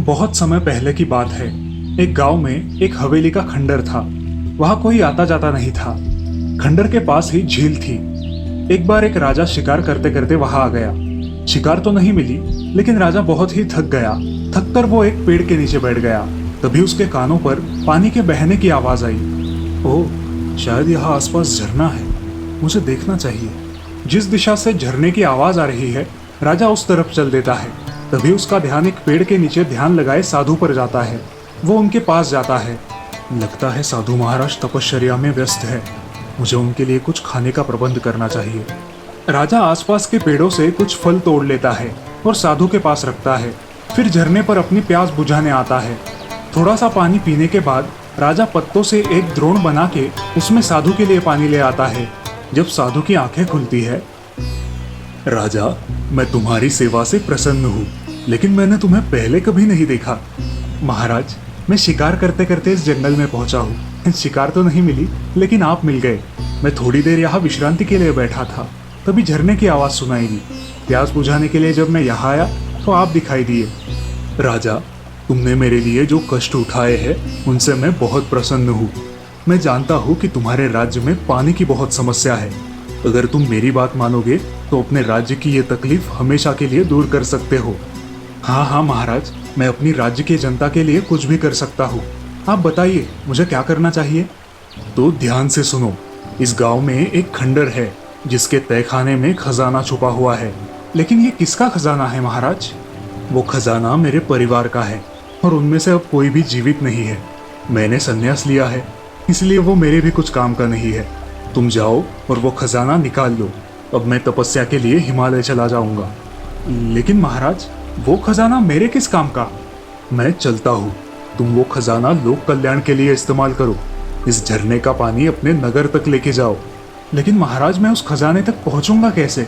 बहुत समय पहले की बात है। एक गांव में एक हवेली का खंडर था। वहां कोई आता जाता नहीं था। खंडर के पास ही झील थी। एक बार एक राजा शिकार करते करते वहां आ गया। शिकार तो नहीं मिली, लेकिन राजा बहुत ही थक गया। थक कर वो एक पेड़ के नीचे बैठ गया। तभी उसके कानों पर पानी के बहने की आवाज आई। ओह, शायद यहाँ आसपास झरना है। मुझे देखना चाहिए। जिस दिशा से झरने की आवाज आ रही है, राजा उस तरफ चल देता है। तभी उसका ध्यान एक पेड़ के नीचे ध्यान लगाए साधु पर जाता है। वो उनके पास जाता है। लगता है साधु महाराज तपश्चर्या में व्यस्त है। मुझे उनके लिए कुछ खाने का प्रबंध करना चाहिए। राजा आसपास के पेड़ों से कुछ फल तोड़ लेता है और साधु के पास रखता है। फिर झरने पर अपनी प्यास बुझाने आता है। थोड़ा सा पानी पीने के बाद राजा पत्तों से एक द्रोण बना के उसमें साधु के लिए पानी ले आता है। जब साधु की आंखें खुलती है, राजा, मैं तुम्हारी सेवा से प्रसन्न हूँ, लेकिन मैंने तुम्हें पहले कभी नहीं देखा। महाराज, मैं शिकार करते करते इस जंगल में पहुंचा हूँ। शिकार तो नहीं मिली, लेकिन आप मिल गए। मैं थोड़ी देर यहाँ विश्रांति के लिए बैठा था, तभी झरने की आवाज सुनाई दी। प्यास बुझाने के लिए जब मैं यहाँ आया तो आप दिखाई दिए। राजा, तुमने मेरे लिए जो कष्ट उठाए हैं उनसे मैं बहुत प्रसन्न हूँ। मैं जानता हूँ कि तुम्हारे राज्य में पानी की बहुत समस्या है। अगर तुम मेरी बात मानोगे तो अपने राज्य की ये तकलीफ हमेशा के लिए दूर कर सकते हो। हाँ हाँ महाराज, मैं अपनी राज्य की जनता के लिए कुछ भी कर सकता हूँ। आप बताइए, मुझे क्या करना चाहिए? तो ध्यान से सुनो। इस गांव में एक खंडर है जिसके तहखाने में खजाना छुपा हुआ है। लेकिन ये किसका खजाना है महाराज? वो खजाना मेरे परिवार का है और उनमें से अब कोई भी जीवित नहीं है। मैंने संन्यास लिया है, इसलिए वो मेरे भी कुछ काम का नहीं है। तुम जाओ और वो खजाना निकाल लो। अब मैं तपस्या के लिए हिमालय चला जाऊंगा। लेकिन महाराज, वो खजाना मेरे किस काम का? मैं चलता हूँ। तुम वो खजाना लोक कल्याण के लिए इस्तेमाल करो। इस झरने का पानी अपने नगर तक लेके जाओ। लेकिन महाराज, मैं उस खजाने तक पहुंचूंगा कैसे?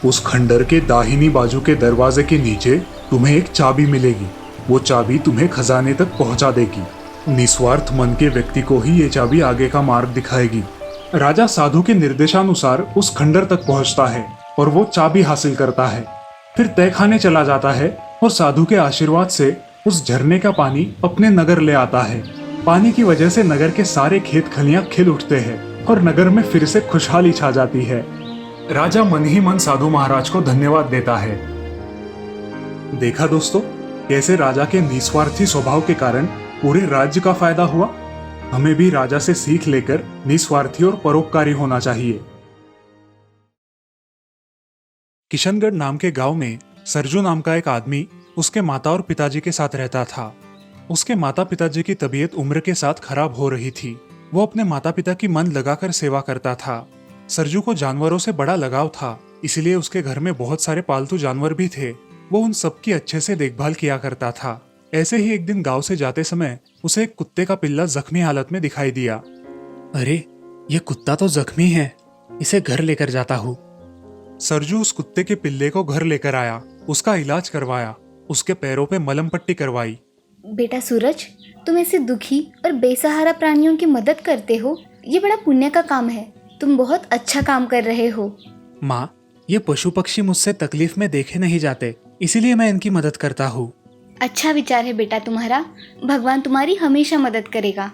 उस खंडर के दाहिनी बाजू के दरवाजे के नीचे तुम्हें एक चाबी मिलेगी। वो चाबी तुम्हें खजाने तक पहुंचा देगी। निस्वार्थ मन के व्यक्ति को ही ये चाबी आगे का मार्ग दिखाएगी। राजा साधु के निर्देशानुसार उस खंडर तक पहुंचता है और वो चाबी हासिल करता है। फिर तहखाने चला जाता है और साधु के आशीर्वाद से उस झरने का पानी अपने नगर ले आता है। पानी की वजह से नगर के सारे खेत खलियां खिल उठते हैं और नगर में फिर से खुशहाली छा जाती है। राजा मन ही मन साधु महाराज को धन्यवाद देता है। देखा दोस्तों, कैसे राजा के निस्वार्थी स्वभाव के कारण पूरे राज्य का फायदा हुआ। हमें भी राजा से सीख लेकर निस्वार्थी और परोपकारी होना चाहिए। किशनगढ़ नाम के गांव में सरजू नाम का एक आदमी उसके माता और पिताजी के साथ रहता था। उसके माता पिताजी की तबीयत उम्र के साथ खराब हो रही थी। वो अपने माता पिता की मन लगाकर सेवा करता था। सरजू को जानवरों से बड़ा लगाव था, इसलिए उसके घर में बहुत सारे पालतू जानवर भी थे। वो उन सबकी अच्छे से देखभाल किया करता था। ऐसे ही एक दिन गांव से जाते समय उसे एक कुत्ते का पिल्ला जख्मी हालत में दिखाई दिया। अरे, ये कुत्ता तो जख्मी है, इसे घर लेकर जाता हूँ। सरजू उस कुत्ते के पिल्ले को घर लेकर आया, उसका इलाज करवाया, उसके पैरों पे मलहम पट्टी करवाई। बेटा सूरज, तुम ऐसे दुखी और बेसहारा प्राणियों की मदद करते हो, ये बड़ा पुण्य का काम है। तुम बहुत अच्छा काम कर रहे हो। माँ, ये पशु पक्षी मुझसे तकलीफ में देखे नहीं जाते, इसीलिए मैं इनकी मदद करता हूँ। अच्छा विचार है बेटा तुम्हारा। भगवान तुम्हारी हमेशा मदद करेगा।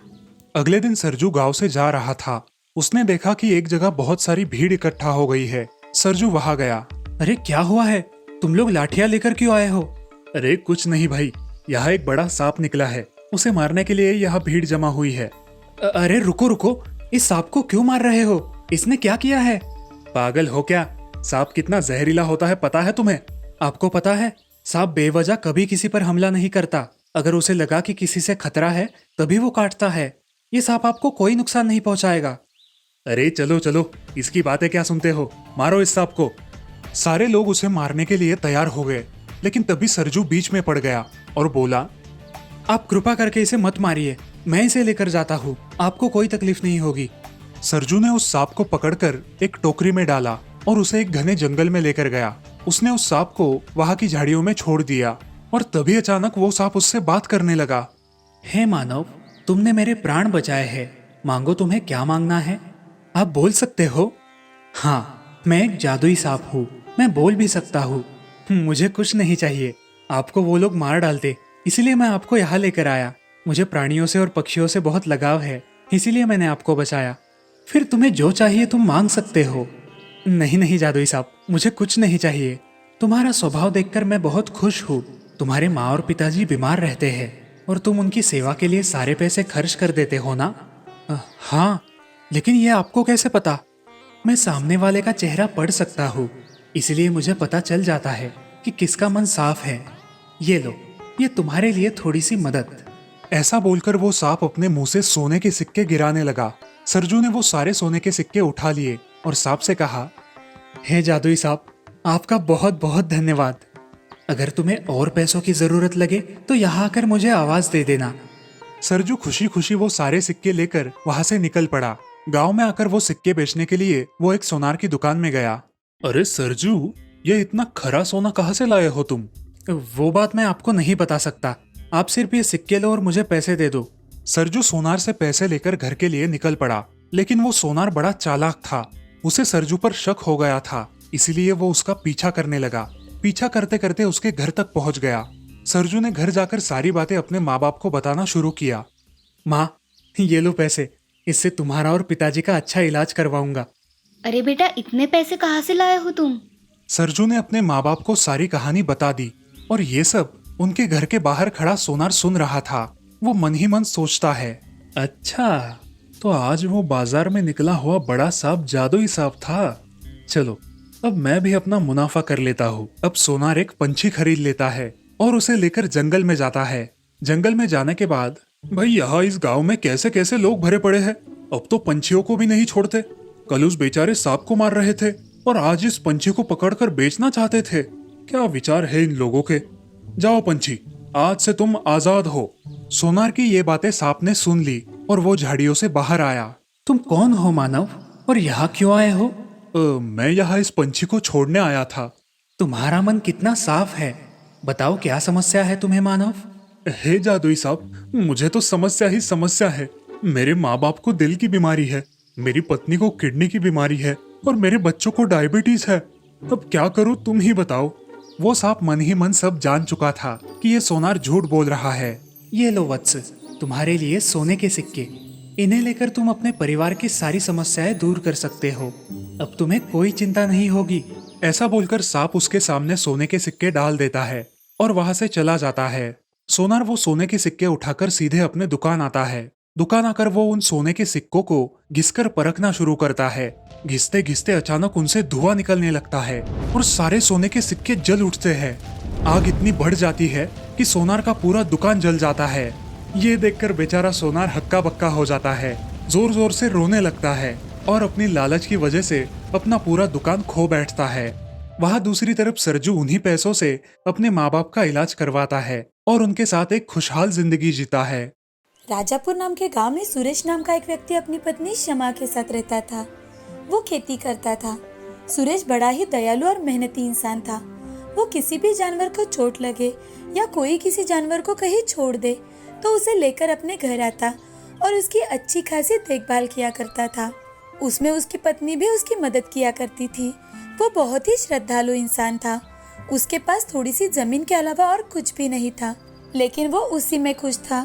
अगले दिन सरजू गांव से जा रहा था। उसने देखा कि एक जगह बहुत सारी भीड़ इकट्ठा हो गई है। सरजू वहां गया। अरे, क्या हुआ है? तुम लोग लाठियां लेकर क्यों आए हो? अरे कुछ नहीं भाई, यहाँ एक बड़ा सांप निकला है, उसे मारने के लिए यहाँ भीड़ जमा हुई है। अरे रुको रुको, इस सांप को क्यों मार रहे हो? इसने क्या किया है? पागल हो क्या? सांप कितना जहरीला होता है पता है तुम्हें? आपको पता है, सांप बेवजह कभी किसी पर हमला नहीं करता। अगर उसे लगा कि किसी से खतरा है तभी वो काटता है। ये सांप आपको कोई नुकसान नहीं पहुंचाएगा। अरे चलो चलो, इसकी बातें क्या सुनते हो? मारो इस सांप को। सारे लोग उसे मारने के लिए तैयार हो गए, लेकिन तभी सरजू बीच में पड़ गया और बोला, आप कृपा करके इसे मत मारिए, मैं इसे लेकर जाता हूँ, आपको कोई तकलीफ नहीं होगी। सरजू ने उस सांप को पकड़कर एक टोकरी में डाला और उसे एक घने जंगल में लेकर गया। उसने उस सांप को वहां की झाड़ियों में छोड़ दिया और तभी अचानक वो सांप उससे बात करने लगा। हे मानव, तुमने मेरे प्राण बचाए हैं, मांगो तुम्हें क्या मांगना है? आप बोल सकते हो? हाँ, मैं एक जादुई सांप हूँ, मैं बोल भी सकता हूँ। मुझे कुछ नहीं चाहिए, आपको वो लोग मार डालते, इसीलिए मैं आपको यहाँ लेकर आया। मुझे प्राणियों से और पक्षियों से बहुत लगाव है, इसीलिए मैंने आपको बचाया। फिर तुम्हें जो चाहिए तुम मांग सकते हो। नहीं नहीं जादुई साहब, मुझे कुछ नहीं चाहिए। तुम्हारा स्वभाव देखकर मैं बहुत खुश हूँ। तुम्हारे माँ और पिताजी बीमार रहते हैं और तुम उनकी सेवा के लिए सारे पैसे खर्च कर देते हो ना? हाँ, लेकिन ये आपको कैसे पता? मैं सामने वाले का चेहरा पढ़ सकता हूँ, इसलिए मुझे पता चल जाता है कि किसका मन साफ है। ये लो, ये तुम्हारे लिए थोड़ी सी मदद। ऐसा बोलकर वो सांप अपने मुंह से सोने के सिक्के गिराने लगा। सरजू ने वो सारे सोने के सिक्के उठा लिए और सांप से कहा, हे जादुई सांप, आपका बहुत बहुत धन्यवाद। अगर तुम्हें और पैसों की जरूरत लगे तो यहाँ आकर मुझे आवाज दे देना। सरजू खुशी खुशी वो सारे सिक्के लेकर वहां से निकल पड़ा। गांव में आकर वो सिक्के बेचने के लिए वो एक सोनार की दुकान में गया। अरे सरजू, ये इतना खरा सोना कहाँ से लाए हो तुम? वो बात मैं आपको नहीं बता सकता। आप सिर्फ ये सिक्के लो और मुझे पैसे दे दो। सरजू सोनार से पैसे लेकर घर के लिए निकल पड़ा, लेकिन वो सोनार बड़ा चालाक था। उसे सरजू पर शक हो गया था, इसलिए वो उसका पीछा करने लगा। पीछा करते करते उसके घर तक पहुंच गया। सरजू ने घर जाकर सारी बातें अपने माँ बाप को बताना शुरू किया। माँ, ये लो पैसे, इससे तुम्हारा और पिताजी का अच्छा इलाज करवाऊंगा। अरे बेटा, इतने पैसे कहाँ से लाए हो तुम? सरजू ने अपने माँ बाप को सारी कहानी बता दी और ये सब उनके घर के बाहर खड़ा सोनार सुन रहा था। वो मन ही मन सोचता है, अच्छा तो आज वो बाजार में निकला हुआ बड़ा सांप जादुई सांप था। चलो अब मैं भी अपना मुनाफा कर लेता हूँ। अब सोनार एक पंछी खरीद लेता है और उसे लेकर जंगल में जाता है। जंगल में जाने के बाद, भाई यहाँ इस गांव में कैसे कैसे लोग भरे पड़े हैं। अब तो पंछियों को भी नहीं छोड़ते। कल उस बेचारे सांप को मार रहे थे और आज इस पंछी को पकड़कर बेचना चाहते थे। क्या विचार है इन लोगों के। जाओ पंछी, आज से तुम आजाद हो। सोनार की ये बातें सांप ने सुन ली और वो झाड़ियों से बाहर आया। तुम कौन हो मानव, और यहाँ क्यों आए हो? मैं यहाँ इस पंछी को छोड़ने आया था। तुम्हारा मन कितना साफ है। बताओ क्या समस्या है तुम्हें मानव? हे जादुई साहब, मुझे तो समस्या ही समस्या है। मेरे माँ बाप को दिल की बीमारी है, मेरी पत्नी को किडनी की बीमारी है और मेरे बच्चों को डायबिटीज है। अब क्या करूँ तुम ही बताओ। वो सांप मन ही मन सब जान चुका था कि ये सोनार झूठ बोल रहा है। ये लो वत्स, तुम्हारे लिए सोने के सिक्के। इन्हें लेकर तुम अपने परिवार की सारी समस्याएं दूर कर सकते हो। अब तुम्हें कोई चिंता नहीं होगी। ऐसा बोलकर सांप उसके सामने सोने के सिक्के डाल देता है और वहां से चला जाता है। सोनार वो सोने के सिक्के उठाकर सीधे अपने दुकान आता है। दुकान आकर वो उन सोने के सिक्कों को घिसकर परखना शुरू करता है। घिसते घिसते अचानक उनसे धुआं निकलने लगता है और सारे सोने के सिक्के जल उठते हैं। आग इतनी बढ़ जाती है कि सोनार का पूरा दुकान जल जाता है। ये देखकर बेचारा सोनार हक्का बक्का हो जाता है, जोर जोर से रोने लगता है और अपनी लालच की वजह से अपना पूरा दुकान खो बैठता है। वहाँ दूसरी तरफ सरजू उन्हीं पैसों से अपने माँ बाप का इलाज करवाता है और उनके साथ एक खुशहाल जिंदगी जीता है। राजापुर नाम के गांव में सुरेश नाम का एक व्यक्ति अपनी पत्नी शमा के साथ रहता था। वो खेती करता था। सुरेश बड़ा ही दयालु और मेहनती इंसान था। वो किसी भी जानवर को चोट लगे या कोई किसी जानवर को कहीं छोड़ दे तो उसे लेकर अपने घर आता और उसकी अच्छी खासी देखभाल किया करता था। उसमें उसकी पत्नी भी उसकी मदद किया करती थी। वो बहुत ही श्रद्धालु इंसान था। उसके पास थोड़ी सी जमीन के अलावा और कुछ भी नहीं था, लेकिन वो उसी में खुश था।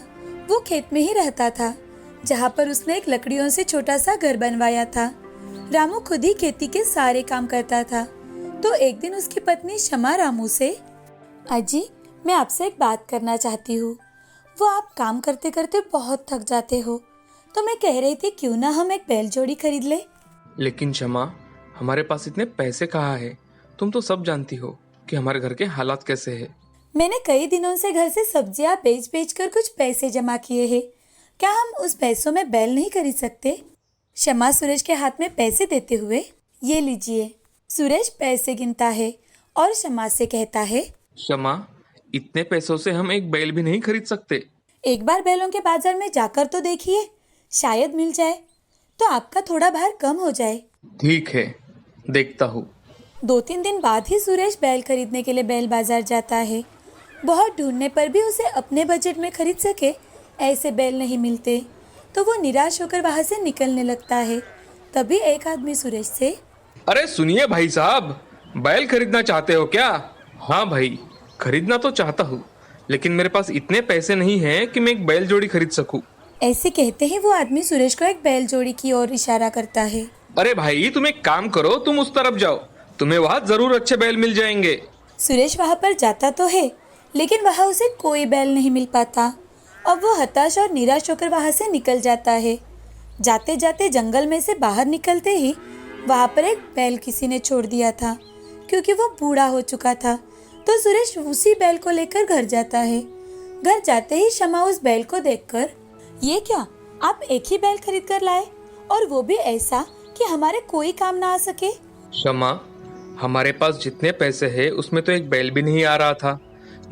वो खेत में ही रहता था, जहाँ पर उसने एक लकड़ियों से छोटा सा घर बनवाया था। रामू खुद ही खेती के सारे काम करता था। तो एक दिन उसकी पत्नी शमा रामू से, अजी मैं आपसे एक बात करना चाहती हूँ। वो आप काम करते करते बहुत थक जाते हो, तो मैं कह रही थी क्यों ना हम एक बैल जोड़ी खरीद ले। लेकिन शमा, हमारे पास इतने पैसे कहाँ है? तुम तो सब जानती हो कि हमारे घर के हालात कैसे हैं। मैंने कई दिनों से घर से सब्जियां बेच बेच कर कुछ पैसे जमा किए हैं। क्या हम उस पैसों में बैल नहीं खरीद सकते? शमा सुरेश के हाथ में पैसे देते हुए, ये लीजिए। सुरेश पैसे गिनता है और शमा से कहता है, शमा, इतने पैसों से हम एक बैल भी नहीं खरीद सकते। एक बार बैलों के बाजार में जाकर तो देखिए, शायद मिल जाए तो आपका थोड़ा भार कम हो जाए। ठीक है, देखता हूँ। 2-3 दिन बाद ही सुरेश बैल खरीदने के लिए बैल बाजार जाता है। बहुत ढूंढने पर भी उसे अपने बजट में खरीद सके ऐसे बैल नहीं मिलते, तो वो निराश होकर वहां से निकलने लगता है। तभी एक आदमी सुरेश से, अरे सुनिए भाई साहब, बैल खरीदना चाहते हो क्या? हाँ भाई, खरीदना तो चाहता हूँ, लेकिन मेरे पास इतने पैसे नहीं हैं कि मैं एक बैल जोड़ी खरीद सकूं। ऐसे कहते ही वो आदमी सुरेश को एक बैल जोड़ी की ओर इशारा करता है। अरे भाई, तुम एक काम करो, तुम उस तरफ जाओ, तुम्हें वहां जरूर अच्छे बैल मिल जाएंगे। सुरेश वहां पर जाता तो है, लेकिन वहां उसे कोई बैल नहीं मिल पाता। अब वो हताश और निराश होकर वहां से निकल जाता है। जाते जाते जंगल में से बाहर निकलते ही वहां पर एक बैल किसी ने छोड़ दिया था, क्योंकि वो बूढ़ा हो चुका था। तो सुरेश उसी बैल को लेकर घर जाता है। घर जाते ही शमा उस बैल को देखकर, ये क्या, आप एक ही बैल खरीद कर लाए, और वो भी ऐसा कि हमारे कोई काम ना आ सके। शमा, हमारे पास जितने पैसे हैं उसमें तो एक बैल भी नहीं आ रहा था।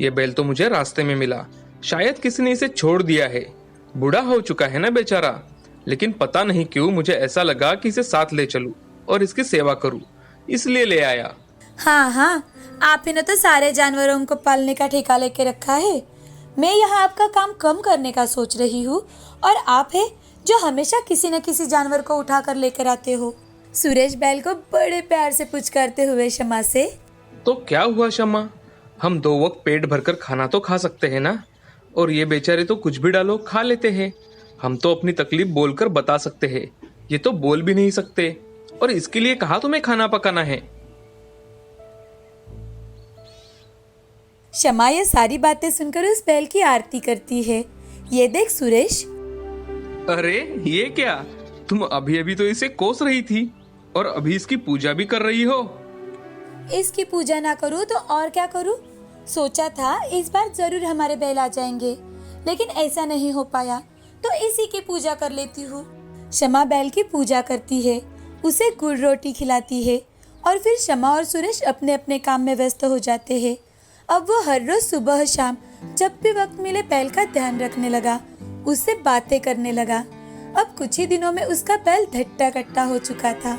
ये बैल तो मुझे रास्ते में मिला, शायद किसी ने इसे छोड़ दिया है। बूढ़ा हो चुका है ना बेचारा, लेकिन पता नहीं क्यों मुझे ऐसा लगा कि इसे साथ ले चलूं और इसकी सेवा करूं, इसलिए ले आया। हाँ हाँ, आप ही ने तो सारे जानवरों को पालने का ठेका लेके रखा है। मैं यहाँ आपका काम कम करने का सोच रही हूँ, और आप है जो हमेशा किसी न किसी जानवर को उठा कर लेकर आते हो। सुरेश बैल को बड़े प्यार से पूछते हुए शमा से, तो क्या हुआ शमा, हम 2 वक्त पेट भरकर खाना तो खा सकते हैं ना, और ये बेचारे तो कुछ भी डालो खा लेते हैं। हम तो अपनी तकलीफ बोलकर बता सकते हैं, ये तो बोल भी नहीं सकते, और इसके लिए कहा तुम्हें खाना पकाना है। शमा ये सारी बातें सुनकर उस बैल की आरती करती है। ये देख सुरेश, अरे ये क्या, तुम अभी अभी तो इसे कोस रही थी और अभी इसकी पूजा भी कर रही हो। इसकी पूजा ना करूँ तो और क्या करूँ। सोचा था इस बार जरूर हमारे बैल आ जाएंगे, लेकिन ऐसा नहीं हो पाया, तो इसी की पूजा कर लेती हूँ। शमा बैल की पूजा करती है, उसे गुड़ रोटी खिलाती है, और फिर शमा और सुरेश अपने अपने काम में व्यस्त हो जाते हैं। अब वो हर रोज सुबह शाम जब भी वक्त मिले बैल का ध्यान रखने लगा, उससे बातें करने लगा। अब कुछ ही दिनों में उसका बैल धट्टा कट्टा हो चुका था।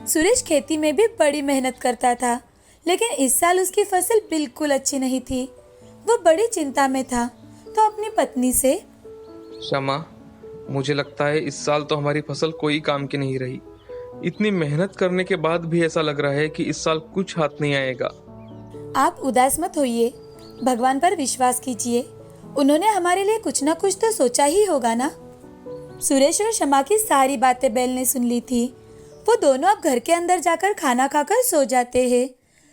सुरेश खेती में भी बड़ी मेहनत करता था, लेकिन इस साल उसकी फसल बिल्कुल अच्छी नहीं थी। वो बड़ी चिंता में था, तो अपनी पत्नी से, शमा, मुझे लगता है इस साल तो हमारी फसल कोई काम की नहीं रही। इतनी मेहनत करने के बाद भी ऐसा लग रहा है कि इस साल कुछ हाथ नहीं आएगा। आप उदास मत होइए, भगवान पर विश्वास कीजिए, उन्होंने हमारे लिए कुछ ना कुछ तो सोचा ही होगा ना। सुरेश और शमा की सारी बातें बैल ने सुन ली थी। वो दोनों अब घर के अंदर जाकर खाना खाकर सो जाते हैं।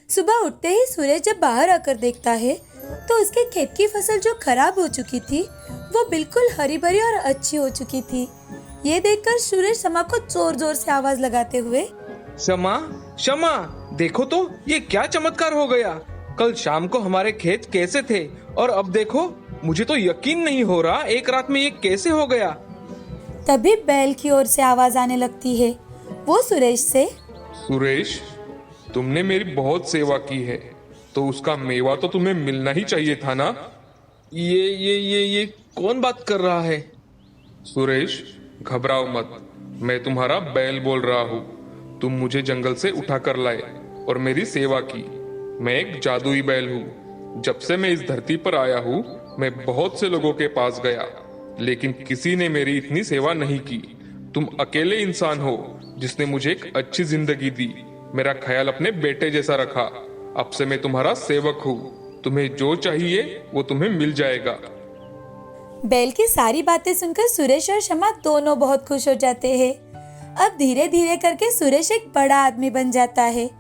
सुबह उठते ही सुरेश जब बाहर आकर देखता है, तो उसके खेत की फसल जो खराब हो चुकी थी, वो बिल्कुल हरी भरी और अच्छी हो चुकी थी। ये देखकर सुरेश शमा को जोर जोर से आवाज लगाते हुए, शमा, शमा, देखो तो ये क्या चमत्कार हो गया। कल शाम को हमारे खेत कैसे थे, और अब देखो, मुझे तो यकीन नहीं हो रहा एक रात में ये कैसे हो गया। तभी बैल की ओर से आवाज आने लगती है। वो सुरेश से, सुरेश, तुमने मेरी बहुत सेवा की है, तो उसका मेवा तो तुम्हें मिलना ही चाहिए था ना। ये कौन बात कर रहा है? सुरेश, घबराओ मत, मैं तुम्हारा बैल बोल रहा हूँ। तुम मुझे जंगल से उठा कर लाए और मेरी सेवा की। मैं एक जादुई बैल हूँ। जब से मैं इस धरती पर आया हूँ, मैं बहुत से लोगों के पास गया, लेकिन किसी ने मेरी इतनी सेवा नहीं की। तुम अकेले इंसान हो जिसने मुझे एक अच्छी जिंदगी दी, मेरा ख्याल अपने बेटे जैसा रखा। अब से मैं तुम्हारा सेवक हूँ। तुम्हें जो चाहिए वो तुम्हें मिल जाएगा। बैल की सारी बातें सुनकर सुरेश और शमा दोनों बहुत खुश हो जाते हैं। अब धीरे धीरे करके सुरेश एक बड़ा आदमी बन जाता है।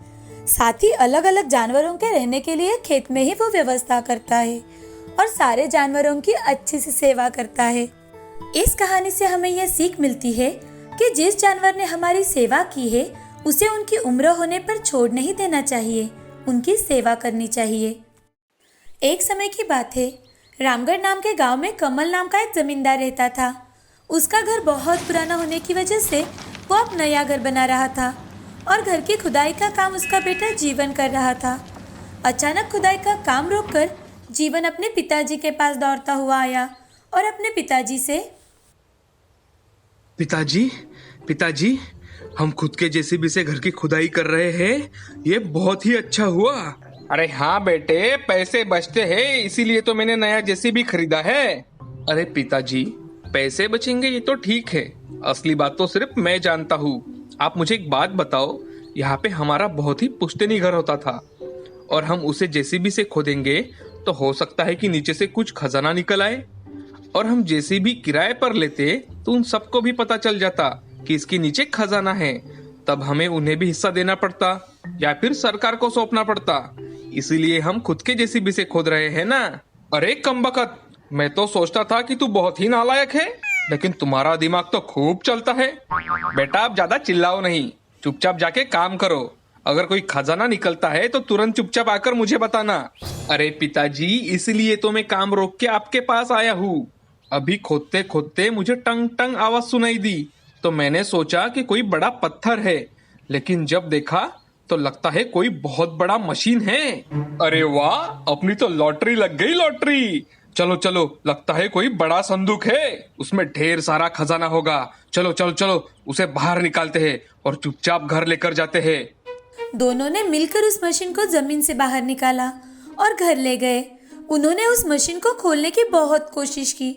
साथ ही अलग अलग जानवरों के रहने के लिए खेत में ही वो व्यवस्था करता है और सारे जानवरों की अच्छी से सेवा करता है। इस कहानी से हमें यह सीख मिलती है कि जिस जानवर ने हमारी सेवा की है, उसे उनकी उम्र होने पर छोड़ नहीं देना चाहिए, उनकी सेवा करनी चाहिए। एक समय की बात है, रामगढ़ नाम के गांव में कमल नाम का एक जमींदार रहता था। उसका घर बहुत पुराना होने की वजह से वो अब नया घर बना रहा था और घर की खुदाई का काम उसका बेटा जीवन कर रहा था। अचानक खुदाई का काम रोककर जीवन अपने पिताजी के पास दौड़ता हुआ आया और अपने पिताजी से, पिताजी, पिताजी, हम खुद के जेसीबी से घर की खुदाई कर रहे हैं। ये बहुत ही अच्छा हुआ। अरे हाँ बेटे, पैसे बचते हैं, इसीलिए तो मैंने नया जेसीबी खरीदा है। अरे पिताजी, पैसे बचेंगे ये तो ठीक है, असली बात तो सिर्फ मैं जानता हूँ। आप मुझे एक बात बताओ, यहाँ पे हमारा बहुत ही पुश्तैनी घर होता था और हम उसे जेसीबी से खोदेंगे तो हो सकता है कि नीचे से कुछ खजाना निकल आए, और हम जेसीबी किराए पर लेते तो उन सबको भी पता चल जाता कि इसके नीचे खजाना है। तब हमें उन्हें भी हिस्सा देना पड़ता या फिर सरकार को सौंपना पड़ता। इसीलिए हम खुद के जेसीबी से खोद रहे हैं ना। अरे कमबख्त, मैं तो सोचता था कि तू बहुत ही नालायक है, लेकिन तुम्हारा दिमाग तो खूब चलता है। बेटा आप ज्यादा चिल्लाओ नहीं, चुपचाप जाके काम करो। अगर कोई खजाना निकलता है तो तुरंत चुपचाप आकर मुझे बताना। अरे पिताजी, इसलिए तो मैं काम रोक के आपके पास आया हूँ। अभी खोदते खोदते मुझे टंग टंग आवाज सुनाई दी, तो मैंने सोचा कि कोई बड़ा पत्थर है, लेकिन जब देखा तो लगता है कोई बहुत बड़ा मशीन है। अरे वाह, अपनी तो लॉटरी लग गई, लॉटरी। चलो चलो, लगता है कोई बड़ा संदूक है, उसमें ढेर सारा खजाना होगा। चलो चलो चलो, उसे बाहर निकालते हैं और चुपचाप घर लेकर जाते हैं। दोनों ने मिलकर उस मशीन को जमीन से बाहर निकाला और घर ले गए। उन्होंने उस मशीन को खोलने की बहुत कोशिश की,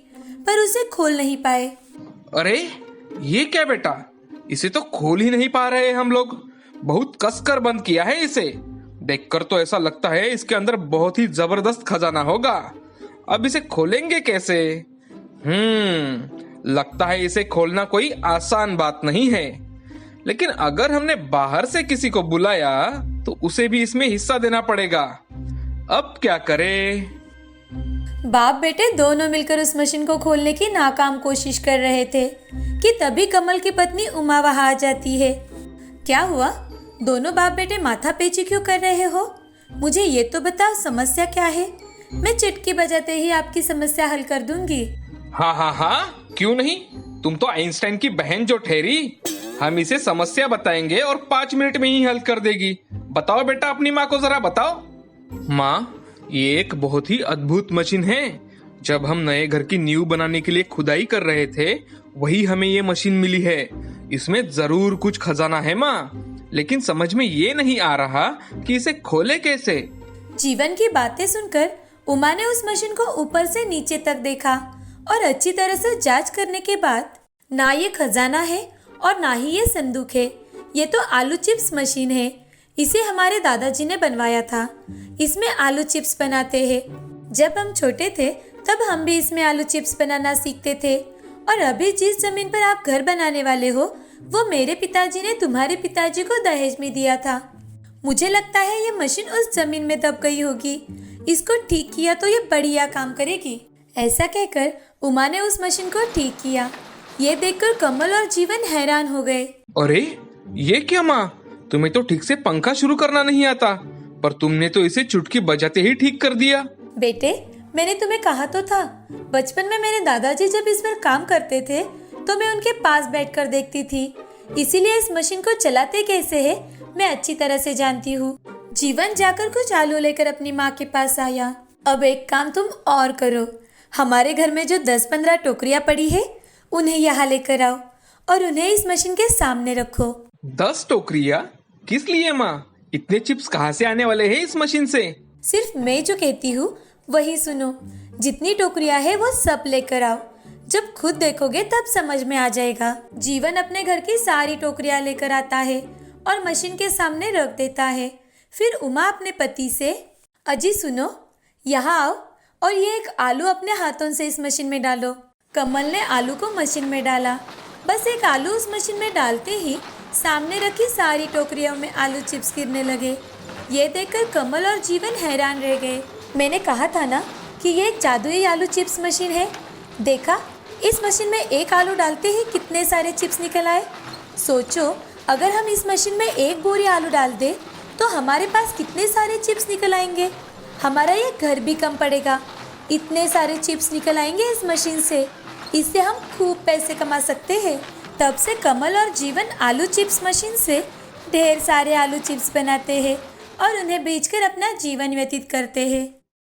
पर उसे खोल नहीं पाए। अरे ये क्या बेटा, इसे तो खोल ही नहीं पा रहे हम लोग। बहुत कसकर बंद किया है इसे। देखकर तो ऐसा लगता है इसके अंदर बहुत ही जबरदस्त खजाना होगा। अब इसे खोलेंगे कैसे? लगता है इसे खोलना कोई आसान बात नहीं है। लेकिन अगर हमने बाहर से किसी को बुलाया तो उसे भी इसमें हिस्सा देना पड़ेगा। अब क्या करें? बाप बेटे दोनों मिलकर उस मशीन को खोलने की नाकाम कोशिश कर रहे थे कि तभी कमल की पत्नी उमा वहां आ जाती है। क्या हुआ? दोनों बाप बेटे माथा पेची क्यों कर रहे हो? मुझे ये तो बताओ, समस्या क्या है? मैं चिटकी बजाते ही आपकी समस्या हल कर दूंगी। हाँ हाँ हाँ, क्यों नहीं। तुम तो आइंस्टाइन की बहन जो ठहरी। हम इसे समस्या बताएंगे और 5 मिनट में ही हल कर देगी। बताओ बेटा, अपनी माँ को जरा बताओ। माँ, ये एक बहुत ही अद्भुत मशीन है। जब हम नए घर की नींव बनाने के लिए खुदाई कर रहे थे, वही हमें ये मशीन मिली है। इसमें जरूर कुछ खजाना है माँ, लेकिन समझ में ये नहीं आ रहा कि इसे खोले कैसे। जीवन की बातें सुनकर उमा ने उस मशीन को ऊपर से नीचे तक देखा और अच्छी तरह से जांच करने के बाद ना ये खजाना है और ना ही ये संदूक है। ये तो आलू चिप्स मशीन है। इसे हमारे दादाजी ने बनवाया था। इसमें आलू चिप्स बनाते हैं। जब हम छोटे थे तब हम भी इसमें आलू चिप्स बनाना सीखते थे। और अभी जिस जमीन पर आप घर बनाने वाले हो, वो मेरे पिताजी ने तुम्हारे पिताजी को दहेज में दिया था। मुझे लगता है ये मशीन उस जमीन में दब गई होगी। इसको ठीक किया तो ये बढ़िया काम करेगी। ऐसा कहकर उमा ने उस मशीन को ठीक किया। ये देखकर कमल और जीवन हैरान हो गए। अरे ये क्या माँ, तुम्हें तो ठीक से पंखा शुरू करना नहीं आता, पर तुमने तो इसे चुटकी बजाते ही ठीक कर दिया। बेटे, मैंने तुम्हें कहा तो था, बचपन में मेरे दादाजी जब इस पर काम करते थे तो मैं उनके पास बैठकर देखती थी। इसीलिए इस मशीन को चलाते कैसे है मैं अच्छी तरह से जानती हूँ। जीवन जाकर कुछ आलू लेकर अपनी माँ के पास आया। अब एक काम तुम और करो, हमारे घर में जो 10-15 टोकरियाँ पड़ी है उन्हें यहाँ लेकर आओ और उन्हें इस मशीन के सामने रखो। 10 टोकरियाँ? किस लिए माँ? इतने चिप्स कहाँ से आने वाले हैं इस मशीन से? सिर्फ मैं जो कहती हूँ वही सुनो। जितनी टोकरियाँ है वो सब लेकर आओ। जब खुद देखोगे तब समझ में आ जाएगा। जीवन अपने घर की सारी टोकरियाँ लेकर आता है और मशीन के सामने रख देता है। फिर उमा अपने पति से, अजी सुनो, यहाँ आओ और ये एक आलू अपने हाथों से इस मशीन में डालो। कमल ने आलू को मशीन में डाला। बस एक आलू उस मशीन में डालते ही सामने रखी सारी टोकरियों में आलू चिप्स गिरने लगे। ये देखकर कमल और जीवन हैरान रह गए। मैंने कहा था ना कि ये एक जादुई आलू चिप्स मशीन है। देखा, इस मशीन में एक आलू डालते ही कितने सारे चिप्स निकल आए। सोचो, अगर हम इस मशीन में एक बोरी आलू डाल दे तो हमारे पास कितने सारे चिप्स निकल आएंगे। हमारा ये घर भी कम पड़ेगा। इतने सारे चिप्स निकल आएंगे इस मशीन से। इससे हम खूब पैसे कमा सकते हैं। तब से कमल और जीवन आलू चिप्स मशीन से ढेर सारे आलू चिप्स बनाते हैं और उन्हें बेचकर अपना जीवन व्यतीत करते हैं।